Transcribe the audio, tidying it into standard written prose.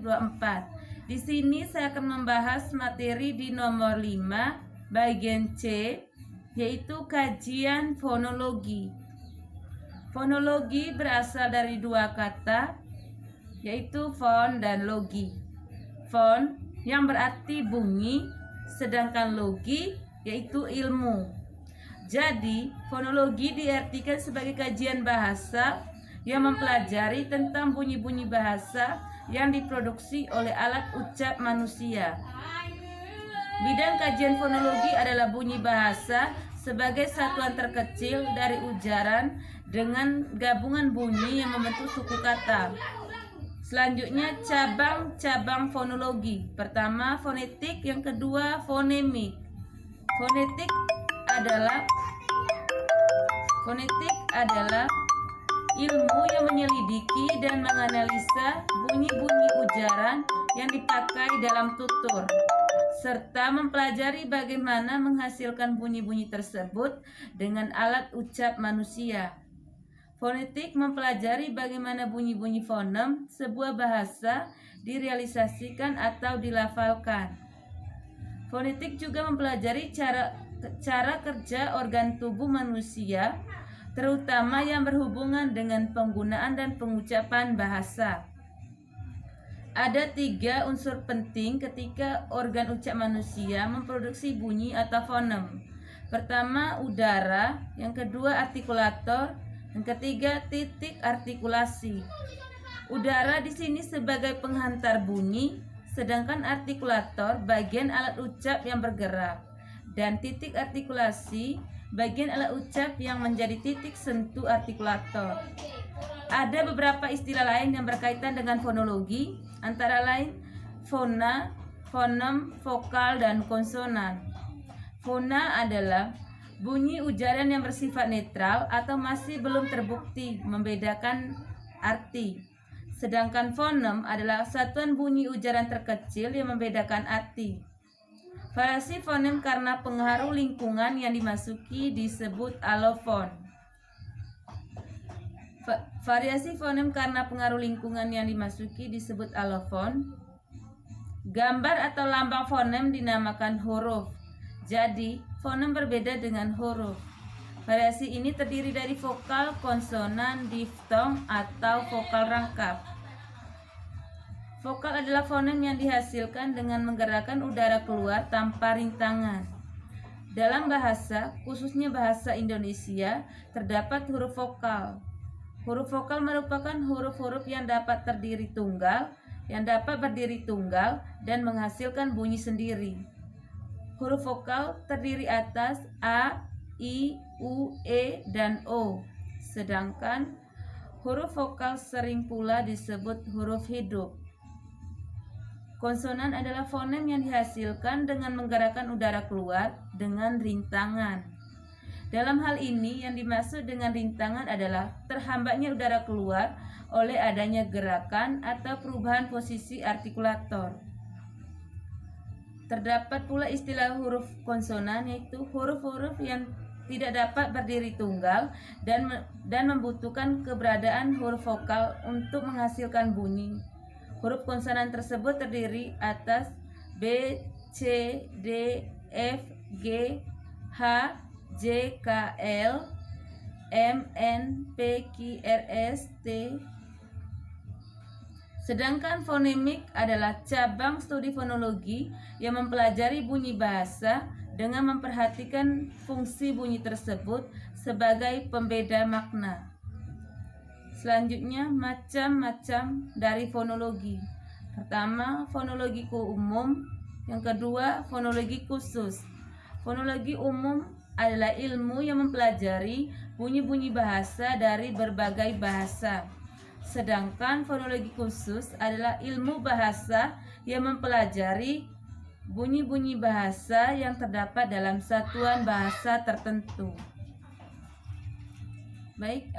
2024. Di sini saya akan membahas materi di nomor 5 bagian C, yaitu kajian fonologi. Fonologi berasal dari dua kata, yaitu fon dan logi. Fon yang berarti bunyi, sedangkan logi yaitu ilmu. Jadi, fonologi diartikan sebagai kajian bahasa yang mempelajari tentang bunyi-bunyi bahasa yang diproduksi oleh alat ucap manusia. Bidang kajian fonologi adalah bunyi bahasa sebagai satuan terkecil dari ujaran dengan gabungan bunyi yang membentuk suku kata. Selanjutnya cabang-cabang fonologi. Pertama fonetik, yang kedua fonemik. Fonetik adalah ilmu yang menyelidiki dan menganalisa bunyi-bunyi ujaran yang dipakai dalam tutur, serta mempelajari bagaimana menghasilkan bunyi-bunyi tersebut dengan alat ucap manusia. Fonetik mempelajari bagaimana bunyi-bunyi fonem sebuah bahasa direalisasikan atau dilafalkan. Fonetik juga mempelajari cara kerja organ tubuh manusia, terutama yang berhubungan dengan penggunaan dan pengucapan bahasa. Ada 3 unsur penting ketika organ ucap manusia memproduksi bunyi atau fonem. Pertama, udara, yang kedua artikulator, yang ketiga titik artikulasi. Udara di sini sebagai penghantar bunyi, sedangkan artikulator bagian alat ucap yang bergerak, dan titik artikulasi bagian alat ucap yang menjadi titik sentuh artikulator. Ada beberapa istilah lain yang berkaitan dengan fonologi, antara lain fona, fonem, vokal, dan konsonan. Fona adalah bunyi ujaran yang bersifat netral atau masih belum terbukti membedakan arti. Sedangkan fonem adalah satuan bunyi ujaran terkecil yang membedakan arti. Variasi fonem karena pengaruh lingkungan yang dimasuki disebut alofon. Variasi fonem karena pengaruh lingkungan yang dimasuki disebut alofon. Gambar atau lambang fonem dinamakan huruf. Jadi, fonem berbeda dengan huruf. Variasi ini terdiri dari vokal, konsonan, diftong, atau vokal rangkap. Vokal adalah fonem yang dihasilkan dengan menggerakkan udara keluar tanpa rintangan. Dalam bahasa, khususnya bahasa Indonesia, terdapat huruf vokal. Huruf vokal merupakan huruf-huruf yang dapat berdiri tunggal, dan menghasilkan bunyi sendiri. Huruf vokal terdiri atas A, I, U, E, dan O. Sedangkan huruf vokal sering pula disebut huruf hidup. Konsonan adalah fonem yang dihasilkan dengan menggerakkan udara keluar dengan rintangan. Dalam hal ini, yang dimaksud dengan rintangan adalah terhambatnya udara keluar oleh adanya gerakan atau perubahan posisi artikulator. Terdapat pula istilah huruf konsonan, yaitu huruf-huruf yang tidak dapat berdiri tunggal dan membutuhkan keberadaan huruf vokal untuk menghasilkan bunyi. Huruf konsonan tersebut terdiri atas B, C, D, F, G, H, J, K, L, M, N, P, Q, R, S, T. Sedangkan fonemik adalah cabang studi fonologi yang mempelajari bunyi bahasa dengan memperhatikan fungsi bunyi tersebut sebagai pembeda makna. Selanjutnya, macam-macam dari fonologi. Pertama, fonologi umum, yang kedua, fonologi khusus. Fonologi umum adalah ilmu yang mempelajari bunyi-bunyi bahasa dari berbagai bahasa. Sedangkan fonologi khusus adalah ilmu bahasa yang mempelajari bunyi-bunyi bahasa yang terdapat dalam satuan bahasa tertentu. Baik,